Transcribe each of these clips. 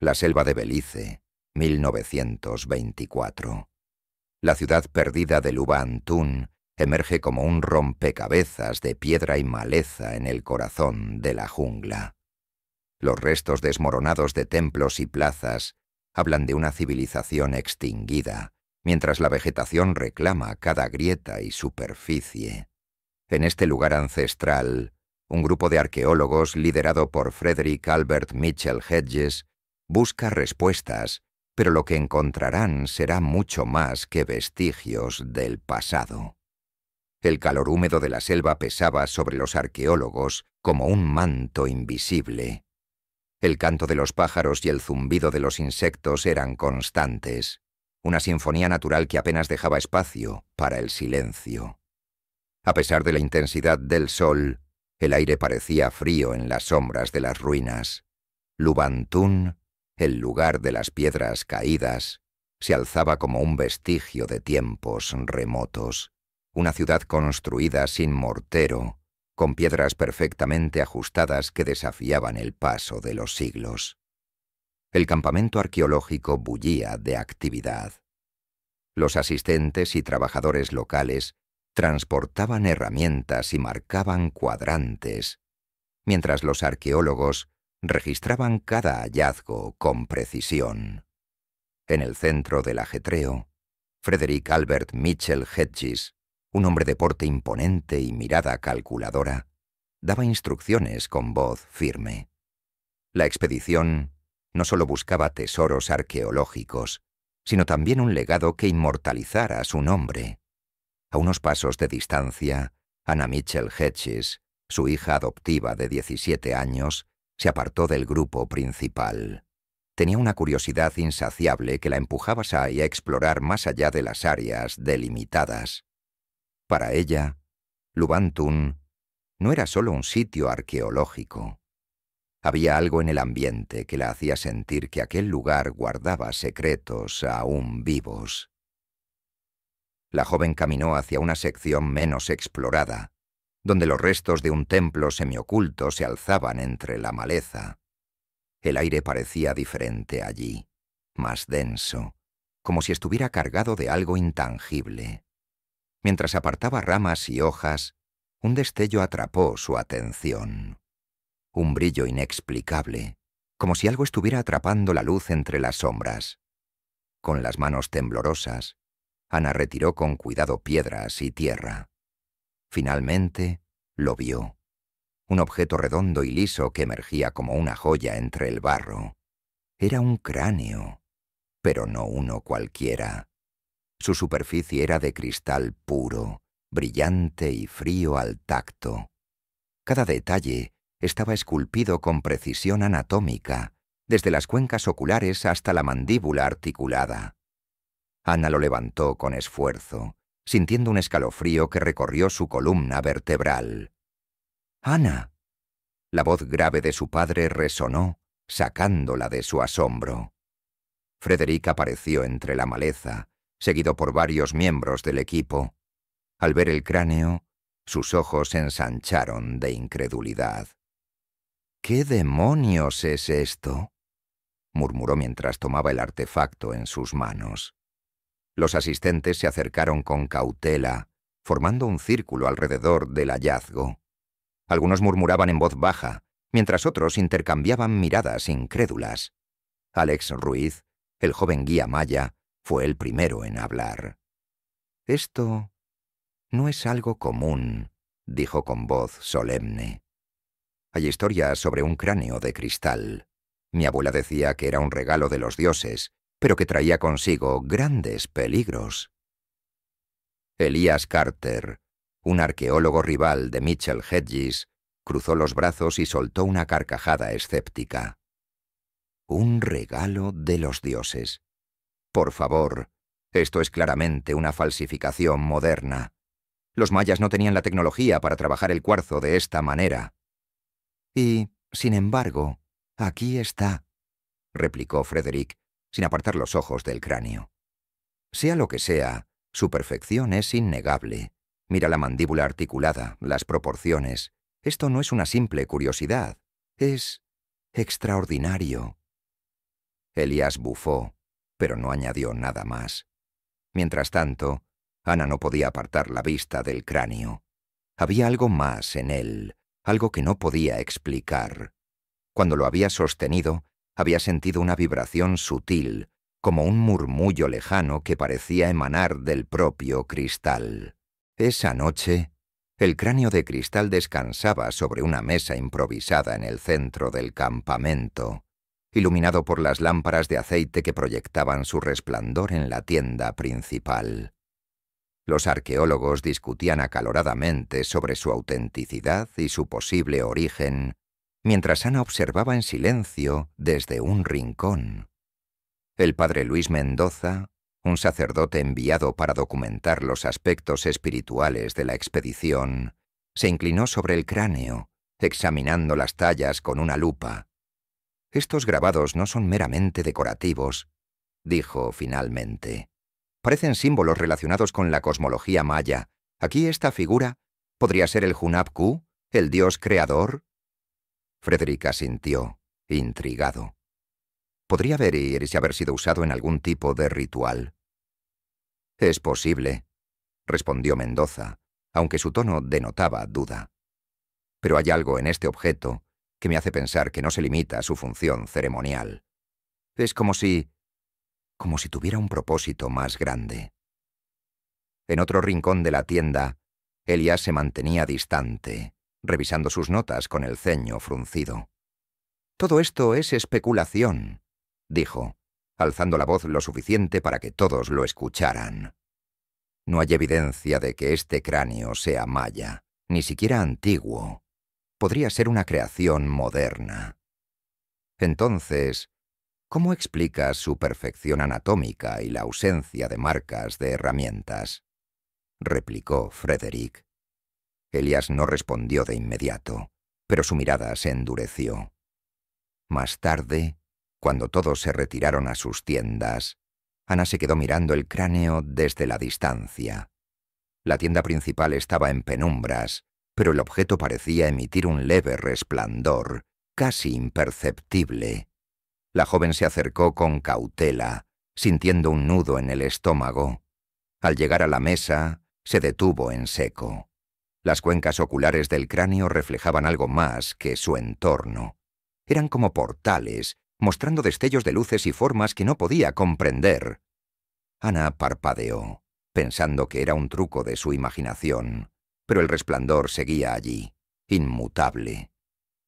La selva de Belice, 1924. La ciudad perdida de Lubantún emerge como un rompecabezas de piedra y maleza en el corazón de la jungla. Los restos desmoronados de templos y plazas hablan de una civilización extinguida, mientras la vegetación reclama cada grieta y superficie. En este lugar ancestral, un grupo de arqueólogos liderado por Frederick Albert Mitchell Hedges busca respuestas, pero lo que encontrarán será mucho más que vestigios del pasado. El calor húmedo de la selva pesaba sobre los arqueólogos como un manto invisible. El canto de los pájaros y el zumbido de los insectos eran constantes, una sinfonía natural que apenas dejaba espacio para el silencio. A pesar de la intensidad del sol, el aire parecía frío en las sombras de las ruinas. Lubantún, el lugar de las piedras caídas, se alzaba como un vestigio de tiempos remotos, una ciudad construida sin mortero, con piedras perfectamente ajustadas que desafiaban el paso de los siglos. El campamento arqueológico bullía de actividad. Los asistentes y trabajadores locales transportaban herramientas y marcaban cuadrantes, mientras los arqueólogos registraban cada hallazgo con precisión. En el centro del ajetreo, Frederick Albert Mitchell Hedges, un hombre de porte imponente y mirada calculadora, daba instrucciones con voz firme. La expedición no solo buscaba tesoros arqueológicos, sino también un legado que inmortalizara su nombre. A unos pasos de distancia, Anna Mitchell Hedges, su hija adoptiva de 17 años, se apartó del grupo principal. Tenía una curiosidad insaciable que la empujaba a explorar más allá de las áreas delimitadas. Para ella, Lubantún no era solo un sitio arqueológico. Había algo en el ambiente que la hacía sentir que aquel lugar guardaba secretos aún vivos. La joven caminó hacia una sección menos explorada, donde los restos de un templo semioculto se alzaban entre la maleza. El aire parecía diferente allí, más denso, como si estuviera cargado de algo intangible. Mientras apartaba ramas y hojas, un destello atrapó su atención. Un brillo inexplicable, como si algo estuviera atrapando la luz entre las sombras. Con las manos temblorosas, Ana retiró con cuidado piedras y tierra. Finalmente, lo vio. Un objeto redondo y liso que emergía como una joya entre el barro. Era un cráneo, pero no uno cualquiera. Su superficie era de cristal puro, brillante y frío al tacto. Cada detalle estaba esculpido con precisión anatómica, desde las cuencas oculares hasta la mandíbula articulada. Ana lo levantó con esfuerzo, sintiendo un escalofrío que recorrió su columna vertebral. «¡Ana!». La voz grave de su padre resonó, sacándola de su asombro. Frederick apareció entre la maleza, seguido por varios miembros del equipo. Al ver el cráneo, sus ojos se ensancharon de incredulidad. «¿Qué demonios es esto?», murmuró mientras tomaba el artefacto en sus manos. Los asistentes se acercaron con cautela, formando un círculo alrededor del hallazgo. Algunos murmuraban en voz baja, mientras otros intercambiaban miradas incrédulas. Alex Ruiz, el joven guía maya, fue el primero en hablar. «Esto no es algo común», dijo con voz solemne. «Hay historias sobre un cráneo de cristal. Mi abuela decía que era un regalo de los dioses, pero que traía consigo grandes peligros». Elias Carter, un arqueólogo rival de Mitchell Hedges, cruzó los brazos y soltó una carcajada escéptica. «Un regalo de los dioses. Por favor, esto es claramente una falsificación moderna. Los mayas no tenían la tecnología para trabajar el cuarzo de esta manera». «Y, sin embargo, aquí está», replicó Frederick, sin apartar los ojos del cráneo. «Sea lo que sea, su perfección es innegable. Mira la mandíbula articulada, las proporciones. Esto no es una simple curiosidad. Es extraordinario». Elias bufó, pero no añadió nada más. Mientras tanto, Ana no podía apartar la vista del cráneo. Había algo más en él, algo que no podía explicar. Cuando lo había sostenido, había sentido una vibración sutil, como un murmullo lejano que parecía emanar del propio cristal. Esa noche, el cráneo de cristal descansaba sobre una mesa improvisada en el centro del campamento, iluminado por las lámparas de aceite que proyectaban su resplandor en la tienda principal. Los arqueólogos discutían acaloradamente sobre su autenticidad y su posible origen, mientras Ana observaba en silencio desde un rincón. El padre Luis Mendoza, un sacerdote enviado para documentar los aspectos espirituales de la expedición, se inclinó sobre el cráneo, examinando las tallas con una lupa. «Estos grabados no son meramente decorativos», dijo finalmente. «Parecen símbolos relacionados con la cosmología maya. Aquí esta figura podría ser el Hunab-Ku, el dios creador». Frederick asintió, intrigado. «¿Podría haber sido usado en algún tipo de ritual?» «Es posible», respondió Mendoza, aunque su tono denotaba duda. «Pero hay algo en este objeto que me hace pensar que no se limita a su función ceremonial. Es como si tuviera un propósito más grande». En otro rincón de la tienda, Elias se mantenía distante, revisando sus notas con el ceño fruncido. «Todo esto es especulación», dijo, alzando la voz lo suficiente para que todos lo escucharan. «No hay evidencia de que este cráneo sea maya, ni siquiera antiguo. Podría ser una creación moderna. Entonces, ¿cómo explicas su perfección anatómica y la ausencia de marcas de herramientas?», replicó Frederick. Elias no respondió de inmediato, pero su mirada se endureció. Más tarde, cuando todos se retiraron a sus tiendas, Ana se quedó mirando el cráneo desde la distancia. La tienda principal estaba en penumbras, pero el objeto parecía emitir un leve resplandor, casi imperceptible. La joven se acercó con cautela, sintiendo un nudo en el estómago. Al llegar a la mesa, se detuvo en seco. Las cuencas oculares del cráneo reflejaban algo más que su entorno. Eran como portales, mostrando destellos de luces y formas que no podía comprender. Ana parpadeó, pensando que era un truco de su imaginación, pero el resplandor seguía allí, inmutable.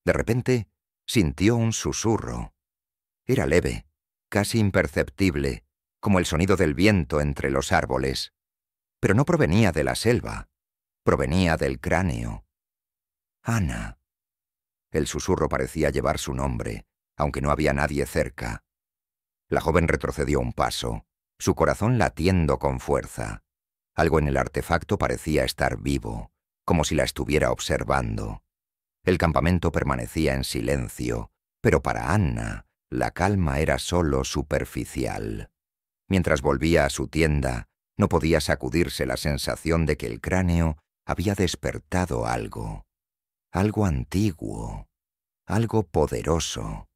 De repente, sintió un susurro. Era leve, casi imperceptible, como el sonido del viento entre los árboles. Pero no provenía de la selva, provenía del cráneo. «Ana». El susurro parecía llevar su nombre, aunque no había nadie cerca. La joven retrocedió un paso, su corazón latiendo con fuerza. Algo en el artefacto parecía estar vivo, como si la estuviera observando. El campamento permanecía en silencio, pero para Anna la calma era solo superficial. Mientras volvía a su tienda, no podía sacudirse la sensación de que el cráneo había despertado algo antiguo, algo poderoso.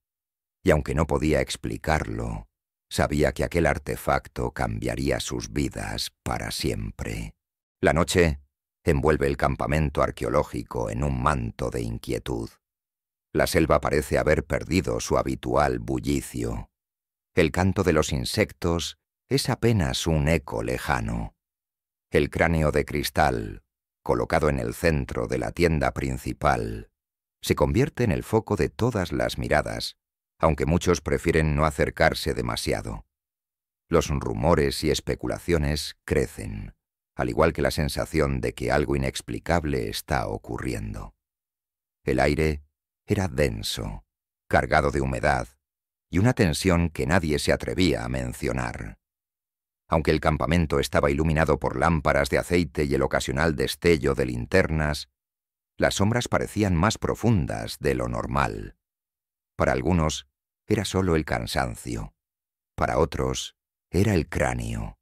Y aunque no podía explicarlo, sabía que aquel artefacto cambiaría sus vidas para siempre. La noche envuelve el campamento arqueológico en un manto de inquietud. La selva parece haber perdido su habitual bullicio. El canto de los insectos es apenas un eco lejano. El cráneo de cristal, colocado en el centro de la tienda principal, se convierte en el foco de todas las miradas, aunque muchos prefieren no acercarse demasiado. Los rumores y especulaciones crecen, al igual que la sensación de que algo inexplicable está ocurriendo. El aire era denso, cargado de humedad, y una tensión que nadie se atrevía a mencionar. Aunque el campamento estaba iluminado por lámparas de aceite y el ocasional destello de linternas, las sombras parecían más profundas de lo normal. Para algunos era solo el cansancio, para otros era el cráneo.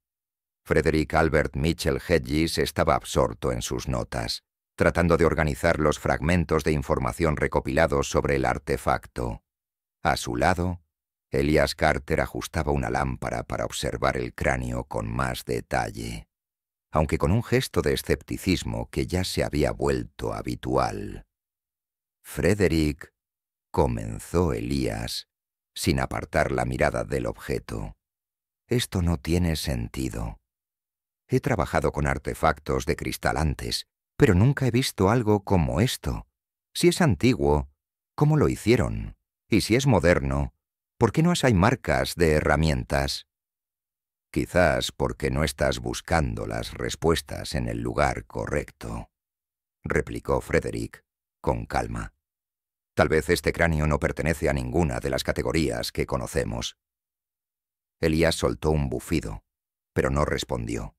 Frederick Albert Mitchell Hedges estaba absorto en sus notas, tratando de organizar los fragmentos de información recopilados sobre el artefacto. A su lado, Elias Carter ajustaba una lámpara para observar el cráneo con más detalle, aunque con un gesto de escepticismo que ya se había vuelto habitual. «Frederick», comenzó Elias, sin apartar la mirada del objeto. «Esto no tiene sentido. He trabajado con artefactos de cristal antes, pero nunca he visto algo como esto. Si es antiguo, ¿cómo lo hicieron? Y si es moderno, ¿por qué no hay marcas de herramientas?» «Quizás porque no estás buscando las respuestas en el lugar correcto», replicó Frederick con calma. «Tal vez este cráneo no pertenece a ninguna de las categorías que conocemos». Elías soltó un bufido, pero no respondió.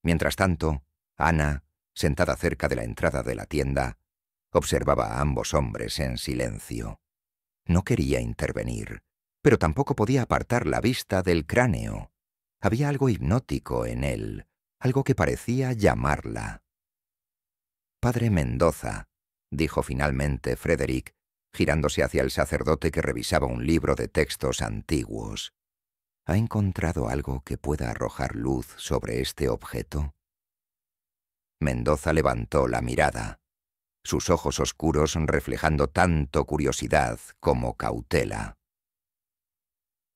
Mientras tanto, Ana, sentada cerca de la entrada de la tienda, observaba a ambos hombres en silencio. No quería intervenir, pero tampoco podía apartar la vista del cráneo. Había algo hipnótico en él, algo que parecía llamarla. «Padre Mendoza», dijo finalmente Frederick, girándose hacia el sacerdote que revisaba un libro de textos antiguos. «¿Ha encontrado algo que pueda arrojar luz sobre este objeto?» Mendoza levantó la mirada, sus ojos oscuros reflejando tanto curiosidad como cautela.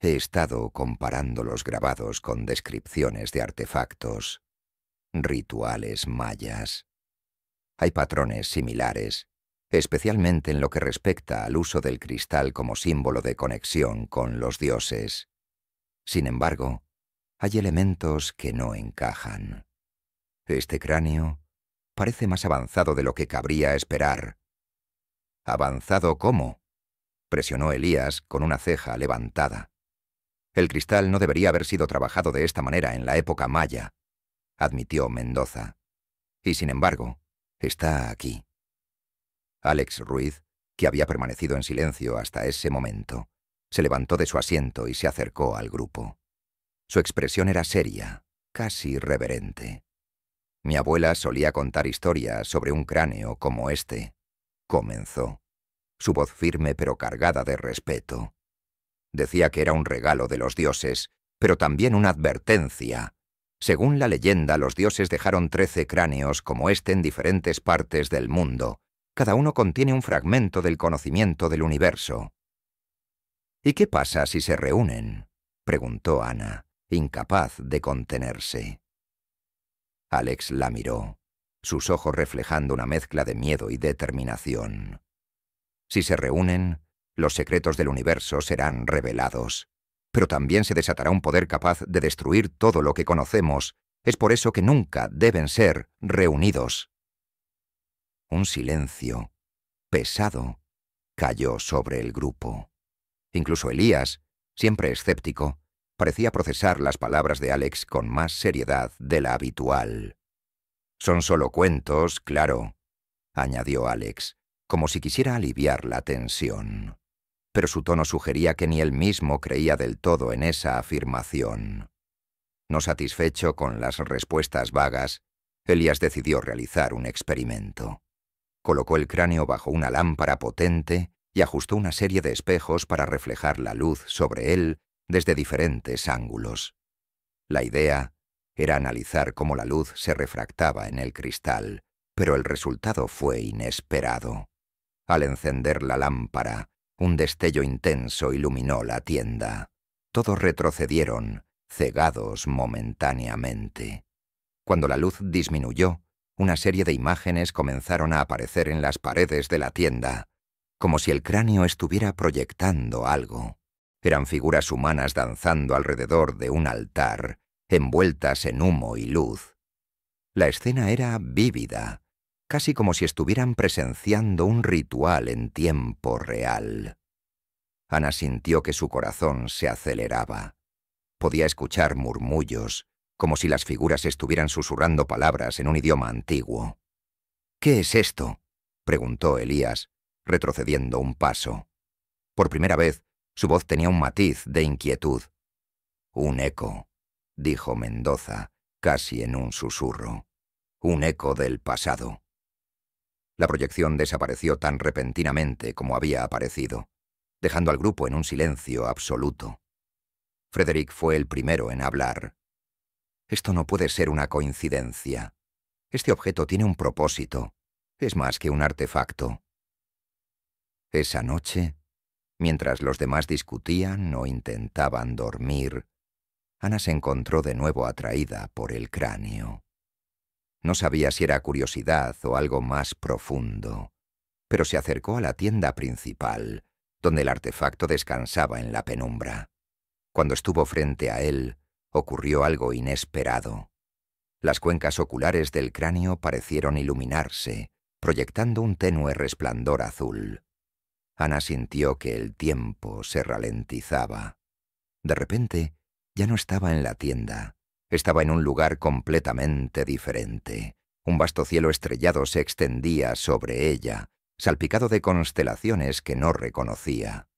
«He estado comparando los grabados con descripciones de artefactos, rituales mayas. Hay patrones similares, especialmente en lo que respecta al uso del cristal como símbolo de conexión con los dioses. Sin embargo, hay elementos que no encajan. Este cráneo parece más avanzado de lo que cabría esperar». «¿Avanzado cómo?», presionó Elías con una ceja levantada. «El cristal no debería haber sido trabajado de esta manera en la época maya», admitió Mendoza. «Y sin embargo, está aquí». Alex Ruiz, que había permanecido en silencio hasta ese momento, se levantó de su asiento y se acercó al grupo. Su expresión era seria, casi reverente. «Mi abuela solía contar historias sobre un cráneo como este», comenzó, su voz firme pero cargada de respeto. «Decía que era un regalo de los dioses, pero también una advertencia. Según la leyenda, los dioses dejaron 13 cráneos como este en diferentes partes del mundo. Cada uno contiene un fragmento del conocimiento del universo». «¿Y qué pasa si se reúnen?», preguntó Ana, incapaz de contenerse. Alex la miró, sus ojos reflejando una mezcla de miedo y determinación. «Si se reúnen, los secretos del universo serán revelados. Pero también se desatará un poder capaz de destruir todo lo que conocemos. Es por eso que nunca deben ser reunidos». Un silencio, pesado, cayó sobre el grupo. Incluso Elías, siempre escéptico, parecía procesar las palabras de Alex con más seriedad de la habitual. «Son solo cuentos, claro», añadió Alex, como si quisiera aliviar la tensión. Pero su tono sugería que ni él mismo creía del todo en esa afirmación. No satisfecho con las respuestas vagas, Elías decidió realizar un experimento. Colocó el cráneo bajo una lámpara potente y ajustó una serie de espejos para reflejar la luz sobre él desde diferentes ángulos. La idea era analizar cómo la luz se refractaba en el cristal, pero el resultado fue inesperado. Al encender la lámpara, un destello intenso iluminó la tienda. Todos retrocedieron, cegados momentáneamente. Cuando la luz disminuyó, una serie de imágenes comenzaron a aparecer en las paredes de la tienda, como si el cráneo estuviera proyectando algo. Eran figuras humanas danzando alrededor de un altar, envueltas en humo y luz. La escena era vívida, casi como si estuvieran presenciando un ritual en tiempo real. Ana sintió que su corazón se aceleraba. Podía escuchar murmullos, como si las figuras estuvieran susurrando palabras en un idioma antiguo. «¿Qué es esto?», preguntó Elías, retrocediendo un paso. Por primera vez, su voz tenía un matiz de inquietud. «Un eco», dijo Mendoza, casi en un susurro. «Un eco del pasado». La proyección desapareció tan repentinamente como había aparecido. dejando al grupo en un silencio absoluto. Frederick fue el primero en hablar. «Esto no puede ser una coincidencia. Este objeto tiene un propósito. Es más que un artefacto». Esa noche, mientras los demás discutían o intentaban dormir, Ana se encontró de nuevo atraída por el cráneo. No sabía si era curiosidad o algo más profundo, pero se acercó a la tienda principal, donde el artefacto descansaba en la penumbra. Cuando estuvo frente a él, ocurrió algo inesperado. Las cuencas oculares del cráneo parecieron iluminarse, proyectando un tenue resplandor azul. Ana sintió que el tiempo se ralentizaba. De repente, ya no estaba en la tienda. Estaba en un lugar completamente diferente. Un vasto cielo estrellado se extendía sobre ella, salpicado de constelaciones que no reconocía.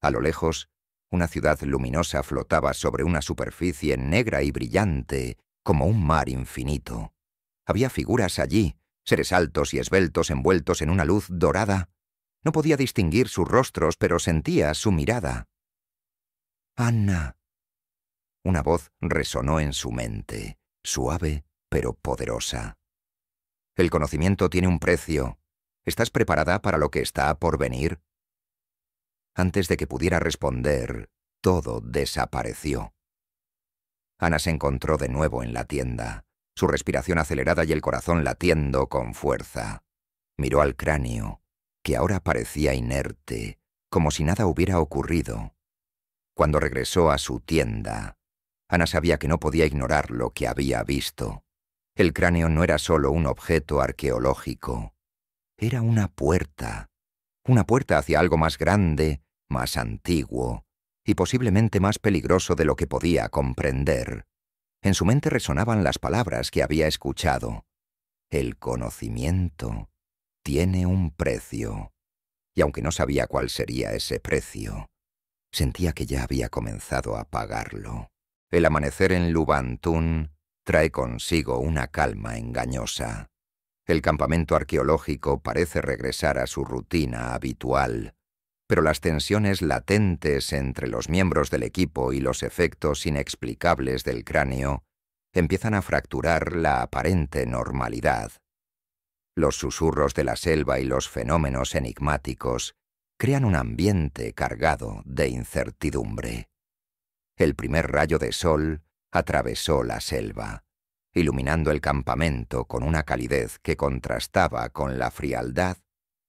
A lo lejos, una ciudad luminosa flotaba sobre una superficie negra y brillante, como un mar infinito. Había figuras allí, seres altos y esbeltos envueltos en una luz dorada. No podía distinguir sus rostros, pero sentía su mirada. «Ana». Una voz resonó en su mente, suave pero poderosa. «El conocimiento tiene un precio. ¿Estás preparada para lo que está por venir?» Antes de que pudiera responder, todo desapareció. Ana se encontró de nuevo en la tienda, su respiración acelerada y el corazón latiendo con fuerza. Miró al cráneo, que ahora parecía inerte, como si nada hubiera ocurrido. Cuando regresó a su tienda, Ana sabía que no podía ignorar lo que había visto. El cráneo no era solo un objeto arqueológico. Era una puerta hacia algo más grande, más antiguo y posiblemente más peligroso de lo que podía comprender. En su mente resonaban las palabras que había escuchado. El conocimiento tiene un precio. Y aunque no sabía cuál sería ese precio, sentía que ya había comenzado a pagarlo. El amanecer en Lubantún trae consigo una calma engañosa. El campamento arqueológico parece regresar a su rutina habitual, pero las tensiones latentes entre los miembros del equipo y los efectos inexplicables del cráneo empiezan a fracturar la aparente normalidad. Los susurros de la selva y los fenómenos enigmáticos crean un ambiente cargado de incertidumbre. El primer rayo de sol atravesó la selva, iluminando el campamento con una calidez que contrastaba con la frialdad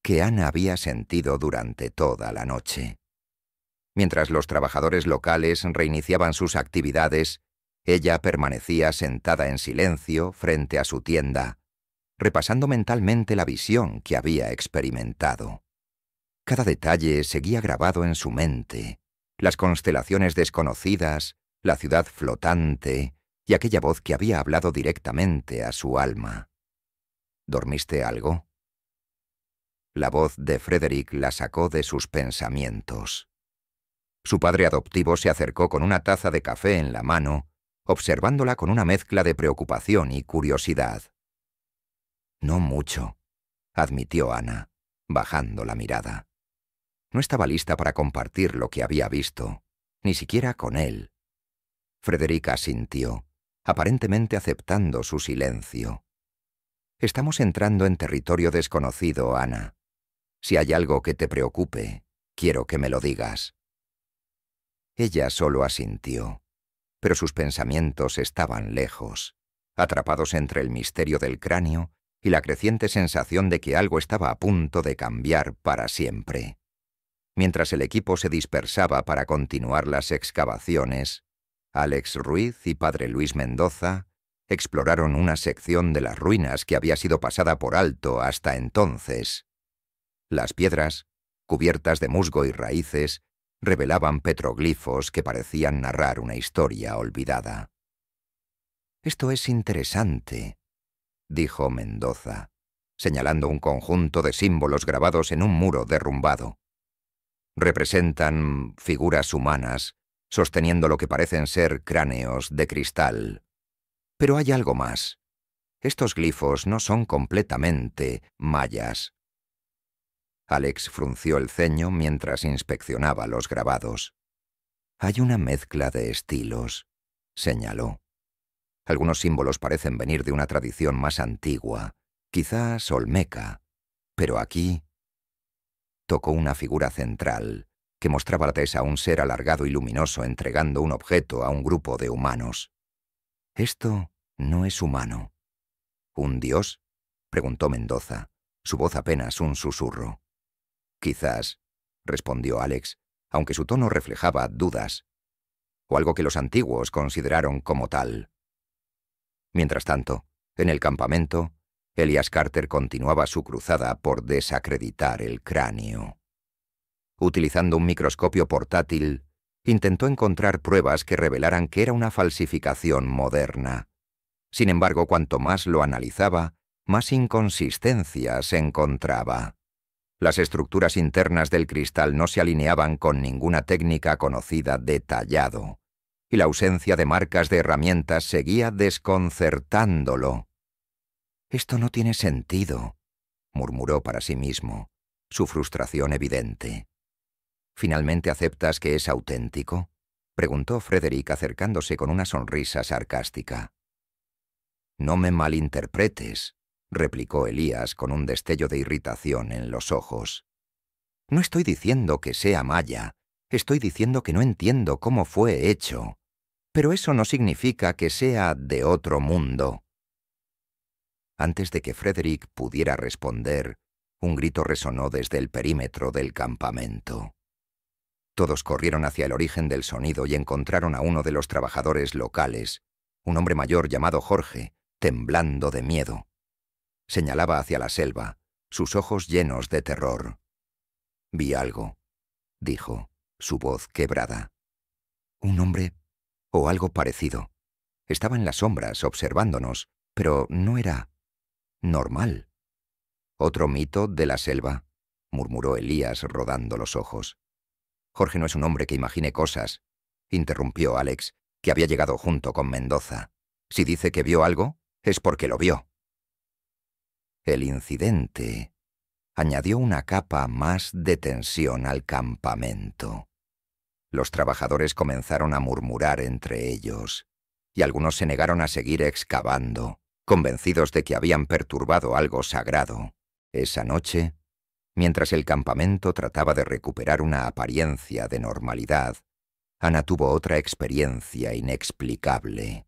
que Ana había sentido durante toda la noche. Mientras los trabajadores locales reiniciaban sus actividades, ella permanecía sentada en silencio frente a su tienda, repasando mentalmente la visión que había experimentado. Cada detalle seguía grabado en su mente: las constelaciones desconocidas, la ciudad flotante y aquella voz que había hablado directamente a su alma. ¿Dormiste algo? La voz de Frederick la sacó de sus pensamientos. Su padre adoptivo se acercó con una taza de café en la mano, observándola con una mezcla de preocupación y curiosidad. «No mucho», admitió Ana, bajando la mirada. No estaba lista para compartir lo que había visto, ni siquiera con él. Frederick asintió, aparentemente aceptando su silencio. «Estamos entrando en territorio desconocido, Ana. Si hay algo que te preocupe, quiero que me lo digas». Ella solo asintió, pero sus pensamientos estaban lejos, atrapados entre el misterio del cráneo y la creciente sensación de que algo estaba a punto de cambiar para siempre. Mientras el equipo se dispersaba para continuar las excavaciones, Alex Ruiz y padre Luis Mendoza exploraron una sección de las ruinas que había sido pasada por alto hasta entonces. Las piedras, cubiertas de musgo y raíces, revelaban petroglifos que parecían narrar una historia olvidada. «Esto es interesante», dijo Mendoza, señalando un conjunto de símbolos grabados en un muro derrumbado. Representan figuras humanas, sosteniendo lo que parecen ser cráneos de cristal. Pero hay algo más. Estos glifos no son completamente mayas. Alex frunció el ceño mientras inspeccionaba los grabados. «Hay una mezcla de estilos», señaló. «Algunos símbolos parecen venir de una tradición más antigua, quizás olmeca, pero aquí...» Tocó una figura central que mostraba la tez a un ser alargado y luminoso entregando un objeto a un grupo de humanos. «Esto no es humano». «¿Un dios?», preguntó Mendoza, su voz apenas un susurro. «Quizás», respondió Alex, aunque su tono reflejaba dudas. «O algo que los antiguos consideraron como tal». Mientras tanto, en el campamento, Elias Carter continuaba su cruzada por desacreditar el cráneo. Utilizando un microscopio portátil, intentó encontrar pruebas que revelaran que era una falsificación moderna. Sin embargo, cuanto más lo analizaba, más inconsistencias encontraba. Las estructuras internas del cristal no se alineaban con ninguna técnica conocida de tallado, y la ausencia de marcas de herramientas seguía desconcertándolo. «Esto no tiene sentido», murmuró para sí mismo, su frustración evidente. «¿Finalmente aceptas que es auténtico?», preguntó Frederick acercándose con una sonrisa sarcástica. «No me malinterpretes», replicó Elías con un destello de irritación en los ojos. «No estoy diciendo que sea maya, estoy diciendo que no entiendo cómo fue hecho. Pero eso no significa que sea de otro mundo». Antes de que Frederick pudiera responder, un grito resonó desde el perímetro del campamento. Todos corrieron hacia el origen del sonido y encontraron a uno de los trabajadores locales, un hombre mayor llamado Jorge, temblando de miedo. Señalaba hacia la selva, sus ojos llenos de terror. «Vi algo», dijo, su voz quebrada. «Un hombre o algo parecido. Estaba en las sombras observándonos, pero no era normal». «¿Otro mito de la selva?», murmuró Elías rodando los ojos. «Jorge no es un hombre que imagine cosas», interrumpió Alex, que había llegado junto con Mendoza. «Si dice que vio algo, es porque lo vio». El incidente añadió una capa más de tensión al campamento. Los trabajadores comenzaron a murmurar entre ellos, y algunos se negaron a seguir excavando, convencidos de que habían perturbado algo sagrado. Esa noche, mientras el campamento trataba de recuperar una apariencia de normalidad, Ana tuvo otra experiencia inexplicable.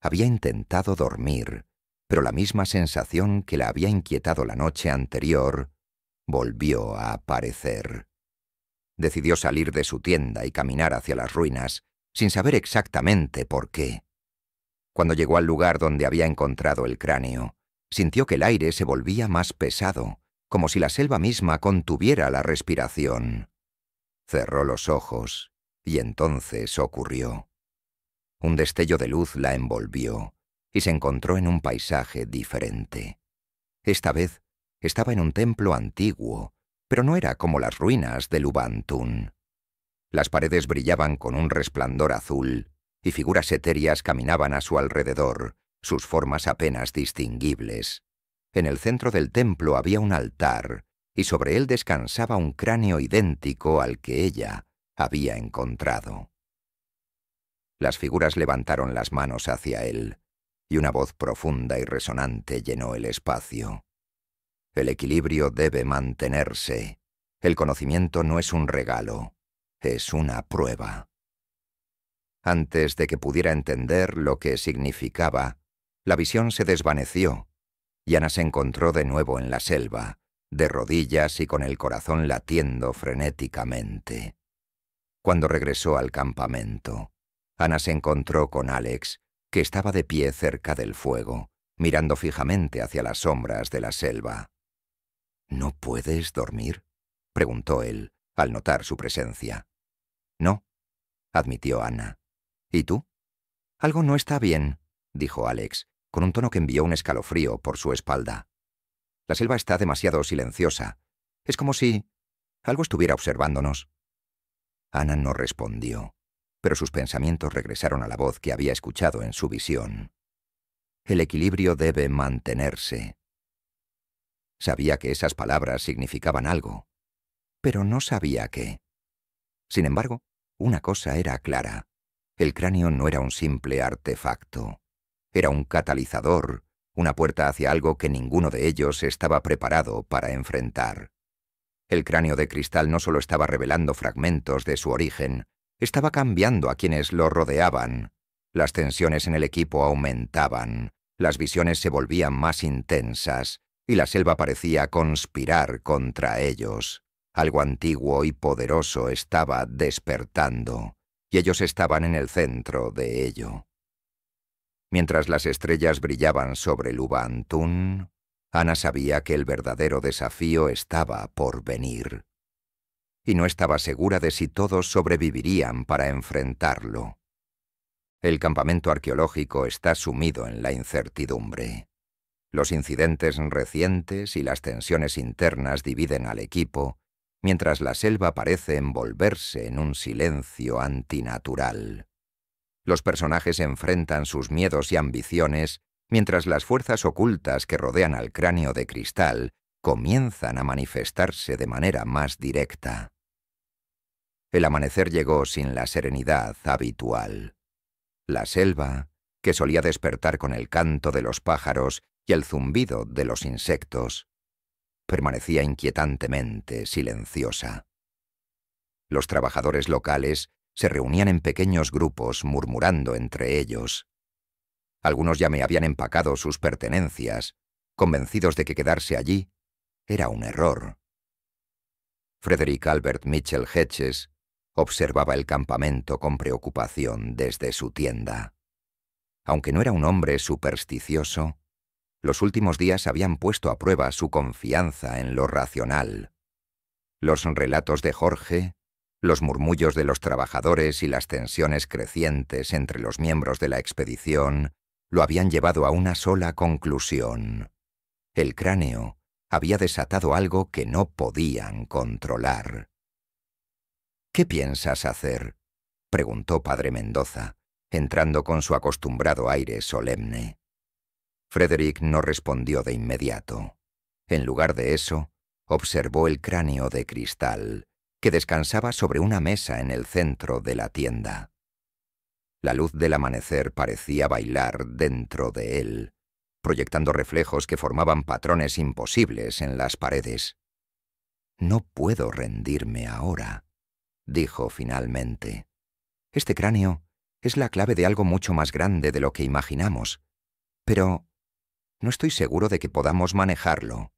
Había intentado dormir, pero la misma sensación que la había inquietado la noche anterior volvió a aparecer. Decidió salir de su tienda y caminar hacia las ruinas, sin saber exactamente por qué. Cuando llegó al lugar donde había encontrado el cráneo, sintió que el aire se volvía más pesado, como si la selva misma contuviera la respiración. Cerró los ojos, y entonces ocurrió. Un destello de luz la envolvió, y se encontró en un paisaje diferente. Esta vez estaba en un templo antiguo, pero no era como las ruinas de Lubantún. Las paredes brillaban con un resplandor azul, y figuras etéreas caminaban a su alrededor, sus formas apenas distinguibles. En el centro del templo había un altar, y sobre él descansaba un cráneo idéntico al que ella había encontrado. Las figuras levantaron las manos hacia él, y una voz profunda y resonante llenó el espacio. «El equilibrio debe mantenerse. El conocimiento no es un regalo, es una prueba». Antes de que pudiera entender lo que significaba, la visión se desvaneció, y Ana se encontró de nuevo en la selva, de rodillas y con el corazón latiendo frenéticamente. Cuando regresó al campamento, Ana se encontró con Alex, que estaba de pie cerca del fuego, mirando fijamente hacia las sombras de la selva. «¿No puedes dormir?», preguntó él, al notar su presencia. «No», admitió Ana. «¿Y tú?». «Algo no está bien», dijo Alex, con un tono que envió un escalofrío por su espalda. «La selva está demasiado silenciosa. Es como si algo estuviera observándonos». Ana no respondió, pero sus pensamientos regresaron a la voz que había escuchado en su visión. «El equilibrio debe mantenerse». Sabía que esas palabras significaban algo, pero no sabía qué. Sin embargo, una cosa era clara. El cráneo no era un simple artefacto. Era un catalizador, una puerta hacia algo que ninguno de ellos estaba preparado para enfrentar. El cráneo de cristal no solo estaba revelando fragmentos de su origen, estaba cambiando a quienes lo rodeaban. Las tensiones en el equipo aumentaban, las visiones se volvían más intensas, y la selva parecía conspirar contra ellos. Algo antiguo y poderoso estaba despertando, y ellos estaban en el centro de ello. Mientras las estrellas brillaban sobre Lubantún, Ana sabía que el verdadero desafío estaba por venir. Y no estaba segura de si todos sobrevivirían para enfrentarlo. El campamento arqueológico está sumido en la incertidumbre. Los incidentes recientes y las tensiones internas dividen al equipo, mientras la selva parece envolverse en un silencio antinatural. Los personajes enfrentan sus miedos y ambiciones, mientras las fuerzas ocultas que rodean al cráneo de cristal comienzan a manifestarse de manera más directa. El amanecer llegó sin la serenidad habitual. La selva, que solía despertar con el canto de los pájaros y el zumbido de los insectos, permanecía inquietantemente silenciosa. Los trabajadores locales se reunían en pequeños grupos murmurando entre ellos. Algunos ya me habían empacado sus pertenencias, convencidos de que quedarse allí era un error. Frederick Albert Mitchell Hedges observaba el campamento con preocupación desde su tienda. Aunque no era un hombre supersticioso, los últimos días habían puesto a prueba su confianza en lo racional. Los relatos de Jorge, los murmullos de los trabajadores y las tensiones crecientes entre los miembros de la expedición lo habían llevado a una sola conclusión. El cráneo había desatado algo que no podían controlar. «¿Qué piensas hacer?», preguntó Padre Mendoza, entrando con su acostumbrado aire solemne. Frederick no respondió de inmediato. En lugar de eso, observó el cráneo de cristal, que descansaba sobre una mesa en el centro de la tienda. La luz del amanecer parecía bailar dentro de él, proyectando reflejos que formaban patrones imposibles en las paredes. «No puedo rendirme ahora», dijo finalmente. «Este cráneo es la clave de algo mucho más grande de lo que imaginamos, pero no estoy seguro de que podamos manejarlo».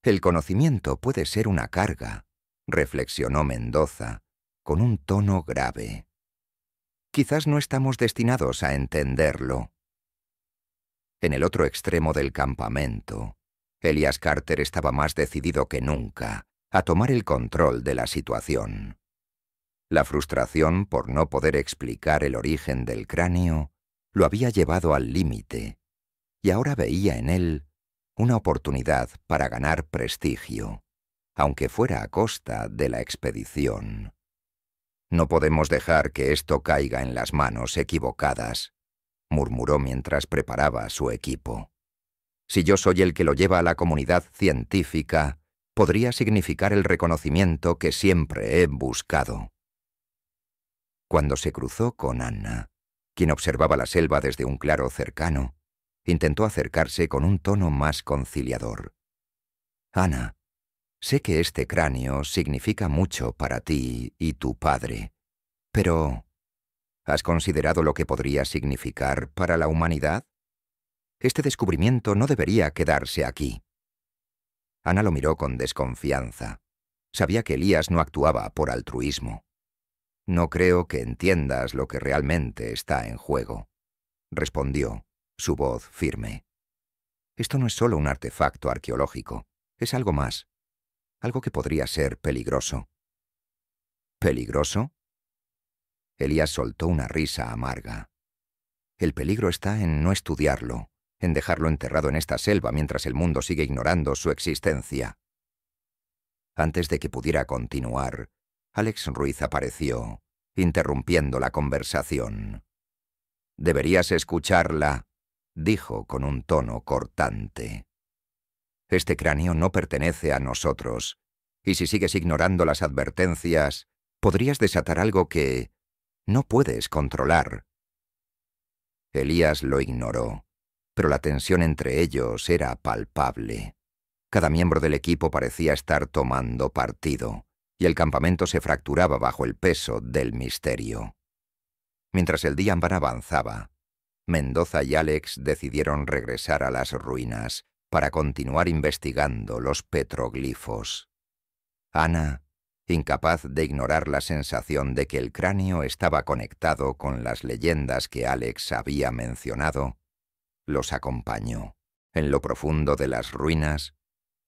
«El conocimiento puede ser una carga», reflexionó Mendoza, con un tono grave. «Quizás no estamos destinados a entenderlo». En el otro extremo del campamento, Elias Carter estaba más decidido que nunca a tomar el control de la situación. La frustración por no poder explicar el origen del cráneo lo había llevado al límite, y ahora veía en él una oportunidad para ganar prestigio, aunque fuera a costa de la expedición. «No podemos dejar que esto caiga en las manos equivocadas», murmuró mientras preparaba su equipo. «Si yo soy el que lo lleva a la comunidad científica, podría significar el reconocimiento que siempre he buscado». Cuando se cruzó con Anna, quien observaba la selva desde un claro cercano, intentó acercarse con un tono más conciliador. «Ana, sé que este cráneo significa mucho para ti y tu padre, pero ¿has considerado lo que podría significar para la humanidad? Este descubrimiento no debería quedarse aquí». Ana lo miró con desconfianza. Sabía que Elías no actuaba por altruismo. «No creo que entiendas lo que realmente está en juego», respondió, su voz firme. «Esto no es solo un artefacto arqueológico, es algo más, algo que podría ser peligroso». «¿Peligroso?». Elías soltó una risa amarga. «El peligro está en no estudiarlo, en dejarlo enterrado en esta selva mientras el mundo sigue ignorando su existencia». Antes de que pudiera continuar, Alex Ruiz apareció, interrumpiendo la conversación. «Deberías escucharla», dijo con un tono cortante. Este cráneo no pertenece a nosotros, y si sigues ignorando las advertencias, podrías desatar algo que no puedes controlar. Elías lo ignoró, pero la tensión entre ellos era palpable. Cada miembro del equipo parecía estar tomando partido, y el campamento se fracturaba bajo el peso del misterio. Mientras el día avanzaba, Mendoza y Alex decidieron regresar a las ruinas para continuar investigando los petroglifos. Ana, incapaz de ignorar la sensación de que el cráneo estaba conectado con las leyendas que Alex había mencionado, los acompañó. En lo profundo de las ruinas,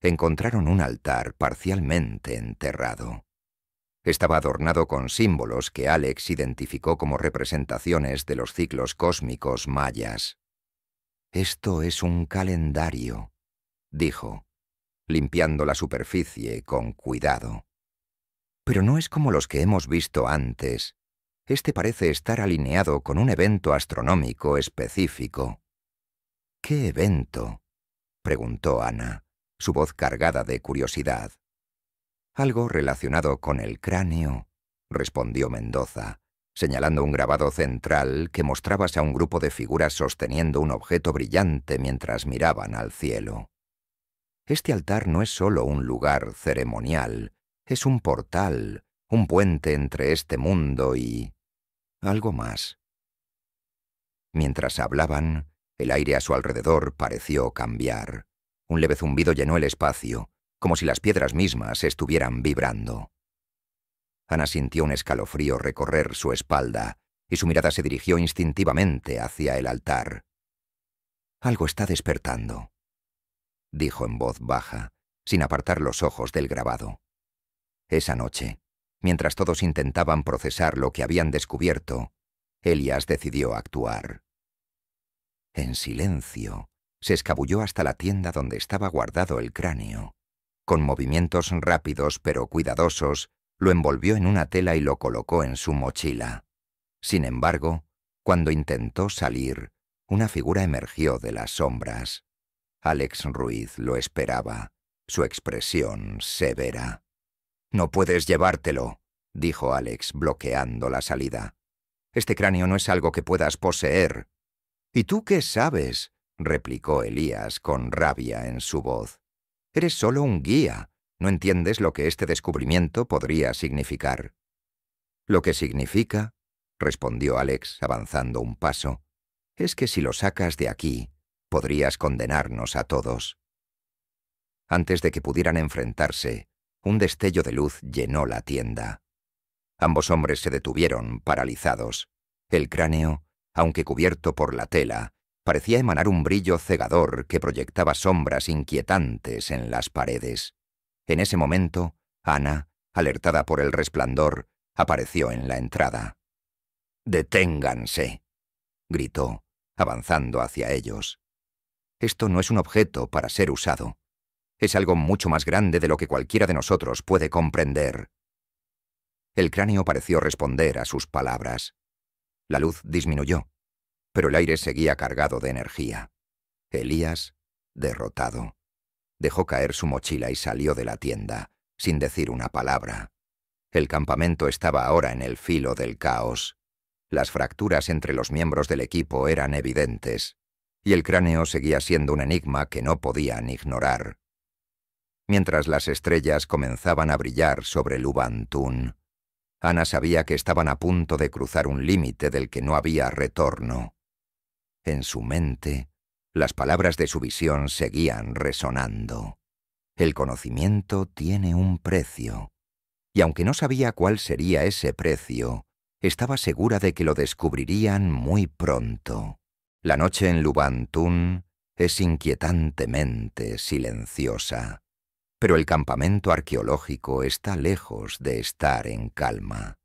encontraron un altar parcialmente enterrado. Estaba adornado con símbolos que Alex identificó como representaciones de los ciclos cósmicos mayas. «Esto es un calendario», dijo, limpiando la superficie con cuidado. «Pero no es como los que hemos visto antes. Este parece estar alineado con un evento astronómico específico». «¿Qué evento?», preguntó Ana, su voz cargada de curiosidad. «Algo relacionado con el cráneo», respondió Mendoza, señalando un grabado central que mostraba a un grupo de figuras sosteniendo un objeto brillante mientras miraban al cielo. «Este altar no es solo un lugar ceremonial, es un portal, un puente entre este mundo y algo más». Mientras hablaban, el aire a su alrededor pareció cambiar. Un leve zumbido llenó el espacio, como si las piedras mismas estuvieran vibrando. Ana sintió un escalofrío recorrer su espalda y su mirada se dirigió instintivamente hacia el altar. «Algo está despertando», dijo en voz baja, sin apartar los ojos del grabado. Esa noche, mientras todos intentaban procesar lo que habían descubierto, Elías decidió actuar. En silencio, se escabulló hasta la tienda donde estaba guardado el cráneo. Con movimientos rápidos pero cuidadosos, lo envolvió en una tela y lo colocó en su mochila. Sin embargo, cuando intentó salir, una figura emergió de las sombras. Alex Ruiz lo esperaba, su expresión severa. «No puedes llevártelo», dijo Alex, bloqueando la salida. «Este cráneo no es algo que puedas poseer». «¿Y tú qué sabes?», replicó Elías con rabia en su voz. «Eres solo un guía. ¿No entiendes lo que este descubrimiento podría significar?» «Lo que significa», respondió Alex avanzando un paso, «es que si lo sacas de aquí, podrías condenarnos a todos». Antes de que pudieran enfrentarse, un destello de luz llenó la tienda. Ambos hombres se detuvieron, paralizados. El cráneo, aunque cubierto por la tela, parecía emanar un brillo cegador que proyectaba sombras inquietantes en las paredes. En ese momento, Ana, alertada por el resplandor, apareció en la entrada. «Deténganse», gritó, avanzando hacia ellos. «Esto no es un objeto para ser usado. Es algo mucho más grande de lo que cualquiera de nosotros puede comprender». El cráneo pareció responder a sus palabras. La luz disminuyó, pero el aire seguía cargado de energía. Elías, derrotado, dejó caer su mochila y salió de la tienda, sin decir una palabra. El campamento estaba ahora en el filo del caos. Las fracturas entre los miembros del equipo eran evidentes, y el cráneo seguía siendo un enigma que no podían ignorar. Mientras las estrellas comenzaban a brillar sobre Lubantún, Ana sabía que estaban a punto de cruzar un límite del que no había retorno. En su mente, las palabras de su visión seguían resonando. El conocimiento tiene un precio. Y aunque no sabía cuál sería ese precio, estaba segura de que lo descubrirían muy pronto. La noche en Lubantún es inquietantemente silenciosa. Pero el campamento arqueológico está lejos de estar en calma.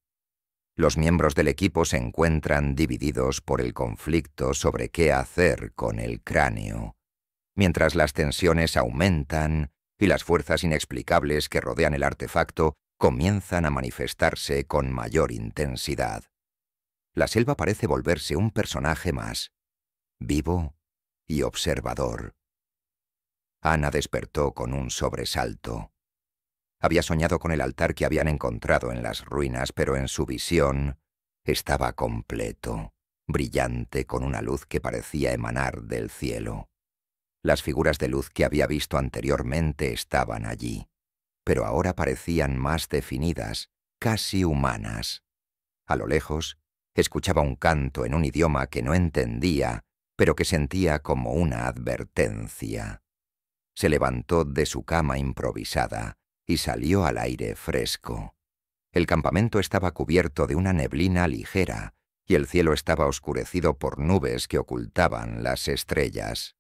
Los miembros del equipo se encuentran divididos por el conflicto sobre qué hacer con el cráneo, mientras las tensiones aumentan y las fuerzas inexplicables que rodean el artefacto comienzan a manifestarse con mayor intensidad. La selva parece volverse un personaje más, vivo y observador. Ana despertó con un sobresalto. Había soñado con el altar que habían encontrado en las ruinas, pero en su visión estaba completo, brillante, con una luz que parecía emanar del cielo. Las figuras de luz que había visto anteriormente estaban allí, pero ahora parecían más definidas, casi humanas. A lo lejos, escuchaba un canto en un idioma que no entendía, pero que sentía como una advertencia. Se levantó de su cama improvisada y salió al aire fresco. El campamento estaba cubierto de una neblina ligera y el cielo estaba oscurecido por nubes que ocultaban las estrellas.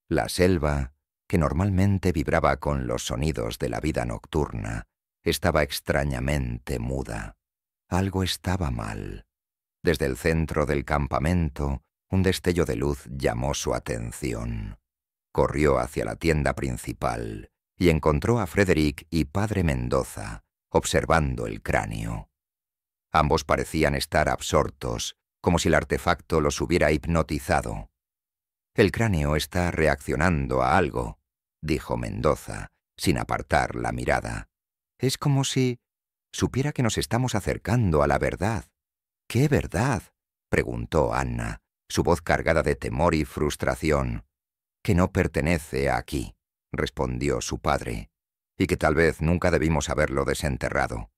La selva, que normalmente vibraba con los sonidos de la vida nocturna, estaba extrañamente muda. Algo estaba mal. Desde el centro del campamento, un destello de luz llamó su atención. Corrió hacia la tienda principal y encontró a Frederick y Padre Mendoza, observando el cráneo. Ambos parecían estar absortos, como si el artefacto los hubiera hipnotizado. «El cráneo está reaccionando a algo», dijo Mendoza, sin apartar la mirada. «Es como si supiera que nos estamos acercando a la verdad». «¿Qué verdad?», preguntó Anna, su voz cargada de temor y frustración. «Que no pertenece aquí», respondió su padre, «y que tal vez nunca debimos haberlo desenterrado».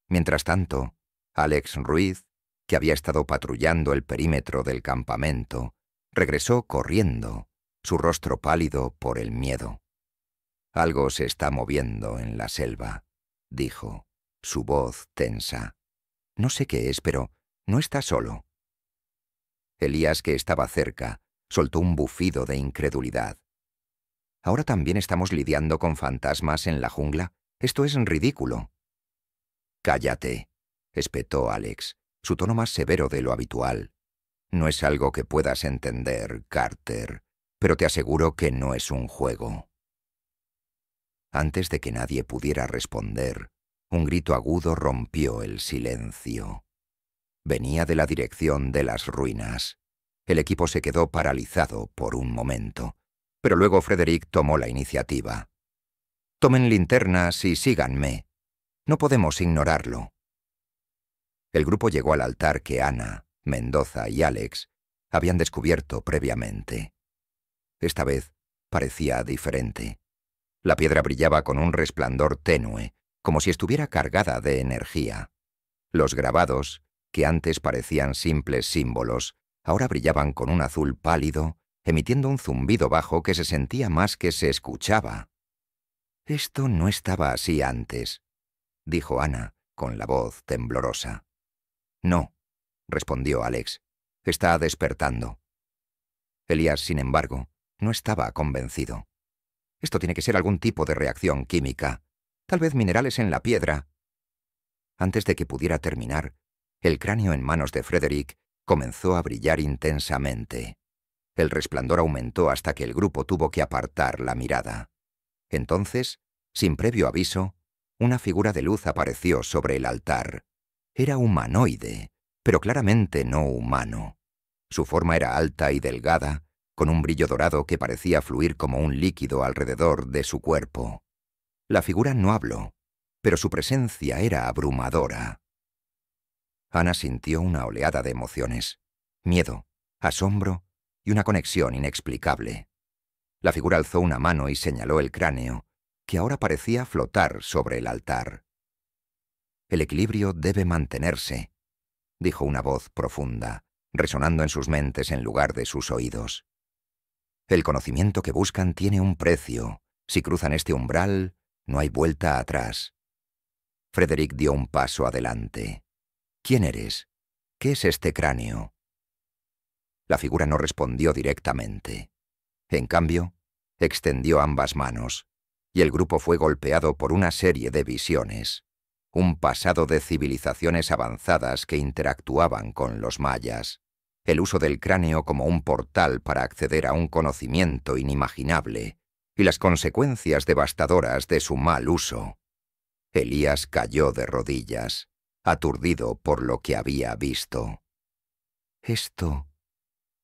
Mientras tanto, Alex Ruiz, que había estado patrullando el perímetro del campamento, regresó corriendo, su rostro pálido por el miedo. «Algo se está moviendo en la selva», dijo, su voz tensa. «No sé qué es, pero no está solo». Elías, que estaba cerca, soltó un bufido de incredulidad. «¿Ahora también estamos lidiando con fantasmas en la jungla? Esto es ridículo». «Cállate», espetó Alex, su tono más severo de lo habitual. «No es algo que puedas entender, Carter, pero te aseguro que no es un juego». Antes de que nadie pudiera responder, un grito agudo rompió el silencio. Venía de la dirección de las ruinas. El equipo se quedó paralizado por un momento, pero luego Frederick tomó la iniciativa. «Tomen linternas y síganme. No podemos ignorarlo». El grupo llegó al altar que Ana, Mendoza y Alex habían descubierto previamente. Esta vez parecía diferente. La piedra brillaba con un resplandor tenue, como si estuviera cargada de energía. Los grabados, que antes parecían simples símbolos, ahora brillaban con un azul pálido, emitiendo un zumbido bajo que se sentía más que se escuchaba. «Esto no estaba así antes», dijo Ana, con la voz temblorosa. «No», respondió Alex, «está despertando». Elías, sin embargo, no estaba convencido. «Esto tiene que ser algún tipo de reacción química, tal vez minerales en la piedra». Antes de que pudiera terminar, el cráneo en manos de Frederick comenzó a brillar intensamente. El resplandor aumentó hasta que el grupo tuvo que apartar la mirada. Entonces, sin previo aviso, una figura de luz apareció sobre el altar. Era humanoide, pero claramente no humano. Su forma era alta y delgada, con un brillo dorado que parecía fluir como un líquido alrededor de su cuerpo. La figura no habló, pero su presencia era abrumadora. Ana sintió una oleada de emociones, miedo, asombro y una conexión inexplicable. La figura alzó una mano y señaló el cráneo, que ahora parecía flotar sobre el altar. «El equilibrio debe mantenerse», dijo una voz profunda, resonando en sus mentes en lugar de sus oídos. «El conocimiento que buscan tiene un precio. Si cruzan este umbral, no hay vuelta atrás». Frederick dio un paso adelante. «¿Quién eres? ¿Qué es este cráneo?» La figura no respondió directamente. En cambio, extendió ambas manos, y el grupo fue golpeado por una serie de visiones. Un pasado de civilizaciones avanzadas que interactuaban con los mayas. El uso del cráneo como un portal para acceder a un conocimiento inimaginable, y las consecuencias devastadoras de su mal uso. Elías cayó de rodillas, aturdido por lo que había visto.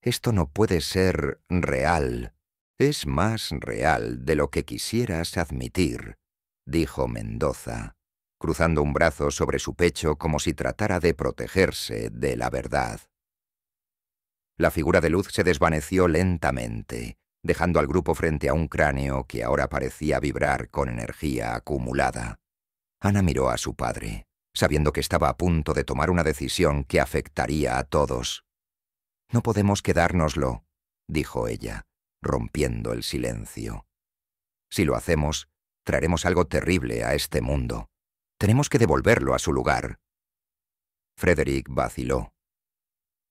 Esto no puede ser real», Es más real de lo que quisieras admitir, dijo Mendoza, cruzando un brazo sobre su pecho como si tratara de protegerse de la verdad. La figura de luz se desvaneció lentamente, dejando al grupo frente a un cráneo que ahora parecía vibrar con energía acumulada. Ana miró a su padre, sabiendo que estaba a punto de tomar una decisión que afectaría a todos. «No podemos quedárnoslo», dijo ella, rompiendo el silencio. «Si lo hacemos, traeremos algo terrible a este mundo. Tenemos que devolverlo a su lugar». Frederick vaciló.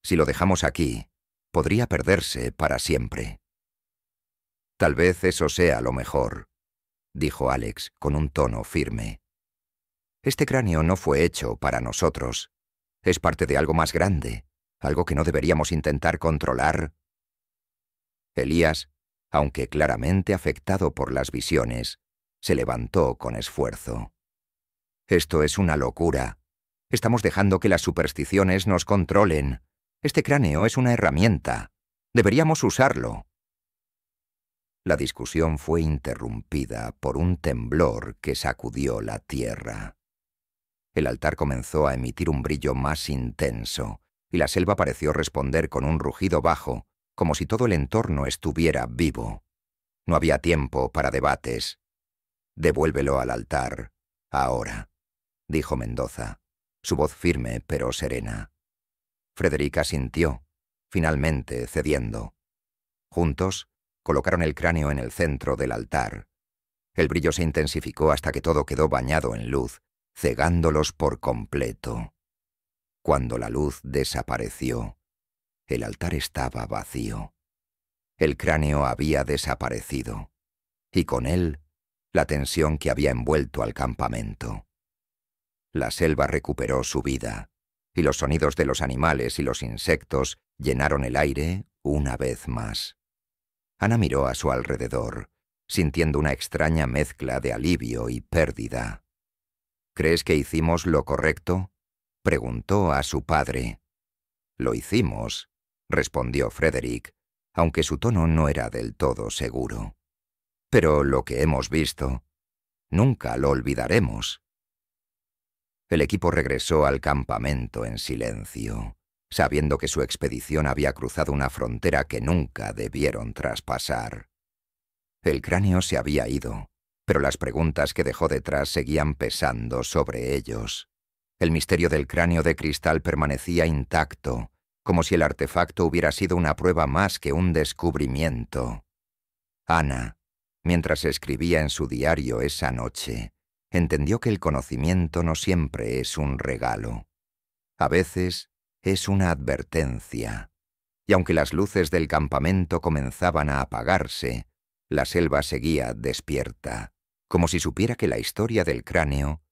«Si lo dejamos aquí, podría perderse para siempre». «Tal vez eso sea lo mejor», dijo Alex con un tono firme. «Este cráneo no fue hecho para nosotros. Es parte de algo más grande, algo que no deberíamos intentar controlar». Elías, aunque claramente afectado por las visiones, se levantó con esfuerzo. «Esto es una locura. Estamos dejando que las supersticiones nos controlen. Este cráneo es una herramienta. Deberíamos usarlo». La discusión fue interrumpida por un temblor que sacudió la tierra. El altar comenzó a emitir un brillo más intenso, y la selva pareció responder con un rugido bajo, como si todo el entorno estuviera vivo. No había tiempo para debates. «Devuélvelo al altar, ahora», dijo Mendoza, su voz firme pero serena. Frederick asintió, finalmente cediendo. Juntos, colocaron el cráneo en el centro del altar. El brillo se intensificó hasta que todo quedó bañado en luz, cegándolos por completo. Cuando la luz desapareció, el altar estaba vacío. El cráneo había desaparecido, y con él, la tensión que había envuelto al campamento. La selva recuperó su vida, y los sonidos de los animales y los insectos llenaron el aire una vez más. Ana miró a su alrededor, sintiendo una extraña mezcla de alivio y pérdida. «¿Crees que hicimos lo correcto?», preguntó a su padre. «Lo hicimos», respondió Frederick, aunque su tono no era del todo seguro. «Pero lo que hemos visto, nunca lo olvidaremos». El equipo regresó al campamento en silencio, sabiendo que su expedición había cruzado una frontera que nunca debieron traspasar. El cráneo se había ido, pero las preguntas que dejó detrás seguían pesando sobre ellos. El misterio del cráneo de cristal permanecía intacto, como si el artefacto hubiera sido una prueba más que un descubrimiento. Ana, mientras escribía en su diario esa noche, entendió que el conocimiento no siempre es un regalo. A veces es una advertencia, y aunque las luces del campamento comenzaban a apagarse, la selva seguía despierta, como si supiera que la historia del cráneo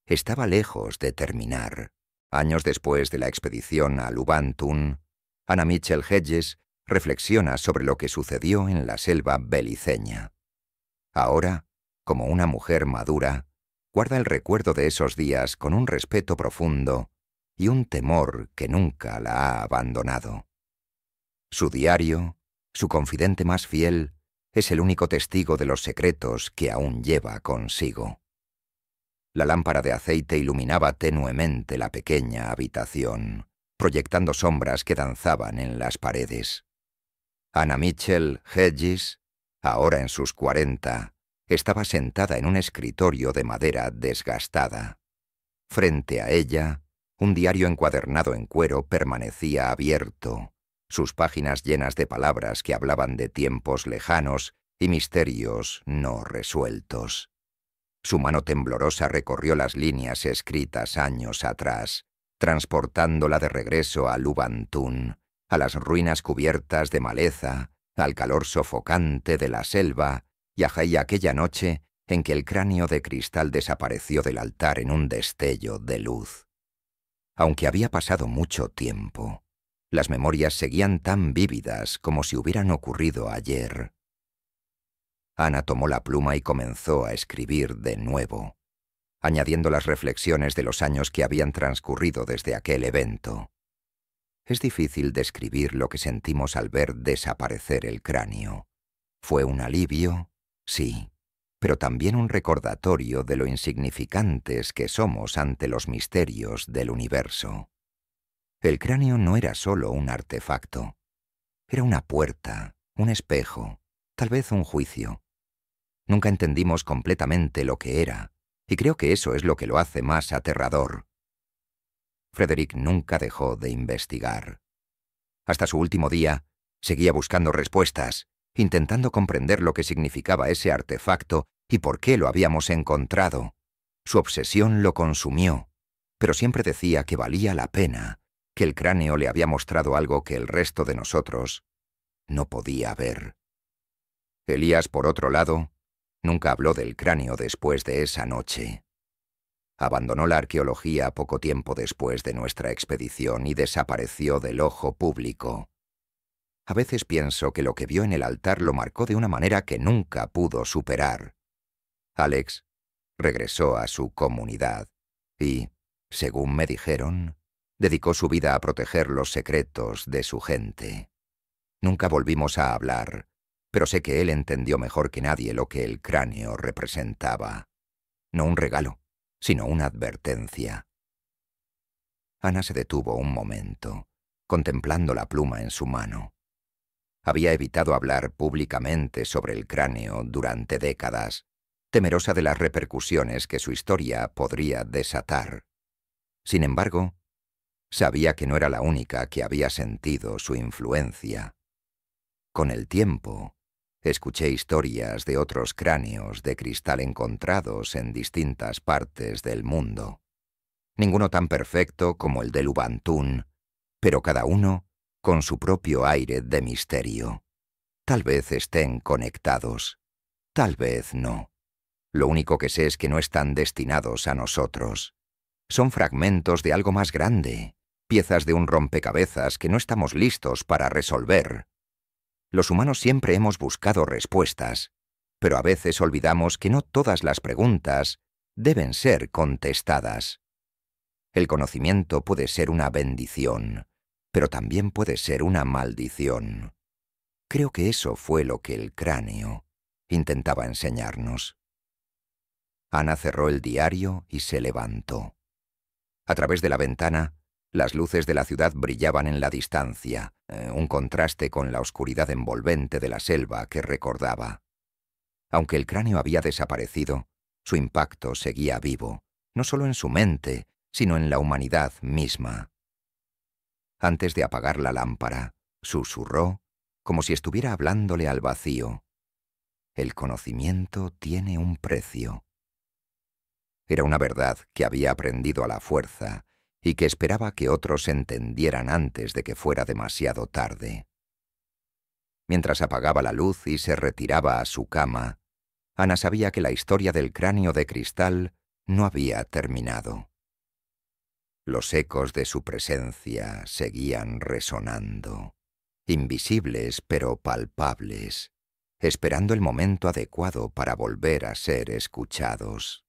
estaba lejos de terminar. Años después de la expedición a Lubantún, Anna Mitchell Hedges reflexiona sobre lo que sucedió en la selva beliceña. Ahora, como una mujer madura, guarda el recuerdo de esos días con un respeto profundo y un temor que nunca la ha abandonado. Su diario, su confidente más fiel, es el único testigo de los secretos que aún lleva consigo. La lámpara de aceite iluminaba tenuemente la pequeña habitación, proyectando sombras que danzaban en las paredes. Anna Mitchell Hedges, ahora en sus 40, estaba sentada en un escritorio de madera desgastada. Frente a ella, un diario encuadernado en cuero permanecía abierto, sus páginas llenas de palabras que hablaban de tiempos lejanos y misterios no resueltos. Su mano temblorosa recorrió las líneas escritas años atrás, transportándola de regreso a Lubantún, a las ruinas cubiertas de maleza, al calor sofocante de la selva y a aquella noche en que el cráneo de cristal desapareció del altar en un destello de luz. Aunque había pasado mucho tiempo, las memorias seguían tan vívidas como si hubieran ocurrido ayer. Ana tomó la pluma y comenzó a escribir de nuevo, añadiendo las reflexiones de los años que habían transcurrido desde aquel evento. Es difícil describir lo que sentimos al ver desaparecer el cráneo. Fue un alivio, sí, pero también un recordatorio de lo insignificantes que somos ante los misterios del universo. El cráneo no era solo un artefacto. Era una puerta, un espejo, tal vez un juicio. Nunca entendimos completamente lo que era, y creo que eso es lo que lo hace más aterrador. Frederick nunca dejó de investigar. Hasta su último día, seguía buscando respuestas, intentando comprender lo que significaba ese artefacto y por qué lo habíamos encontrado. Su obsesión lo consumió, pero siempre decía que valía la pena, que el cráneo le había mostrado algo que el resto de nosotros no podía ver. Elías, por otro lado, nunca habló del cráneo después de esa noche. Abandonó la arqueología poco tiempo después de nuestra expedición y desapareció del ojo público. A veces pienso que lo que vio en el altar lo marcó de una manera que nunca pudo superar. Alex regresó a su comunidad y, según me dijeron, dedicó su vida a proteger los secretos de su gente. Nunca volvimos a hablar, pero sé que él entendió mejor que nadie lo que el cráneo representaba. No un regalo, sino una advertencia. Ana se detuvo un momento, contemplando la pluma en su mano. Había evitado hablar públicamente sobre el cráneo durante décadas, temerosa de las repercusiones que su historia podría desatar. Sin embargo, sabía que no era la única que había sentido su influencia. Con el tiempo, escuché historias de otros cráneos de cristal encontrados en distintas partes del mundo. Ninguno tan perfecto como el de Lubantún, pero cada uno con su propio aire de misterio. Tal vez estén conectados, tal vez no. Lo único que sé es que no están destinados a nosotros. Son fragmentos de algo más grande, piezas de un rompecabezas que no estamos listos para resolver. Los humanos siempre hemos buscado respuestas, pero a veces olvidamos que no todas las preguntas deben ser contestadas. El conocimiento puede ser una bendición, pero también puede ser una maldición. Creo que eso fue lo que el cráneo intentaba enseñarnos. Ana cerró el diario y se levantó. A través de la ventana, las luces de la ciudad brillaban en la distancia, un contraste con la oscuridad envolvente de la selva que recordaba. Aunque el cráneo había desaparecido, su impacto seguía vivo, no solo en su mente, sino en la humanidad misma. Antes de apagar la lámpara, susurró, como si estuviera hablándole al vacío. El conocimiento tiene un precio. Era una verdad que había aprendido a la fuerza y que esperaba que otros entendieran antes de que fuera demasiado tarde. Mientras apagaba la luz y se retiraba a su cama, Ana sabía que la historia del cráneo de cristal no había terminado. Los ecos de su presencia seguían resonando, invisibles pero palpables, esperando el momento adecuado para volver a ser escuchados.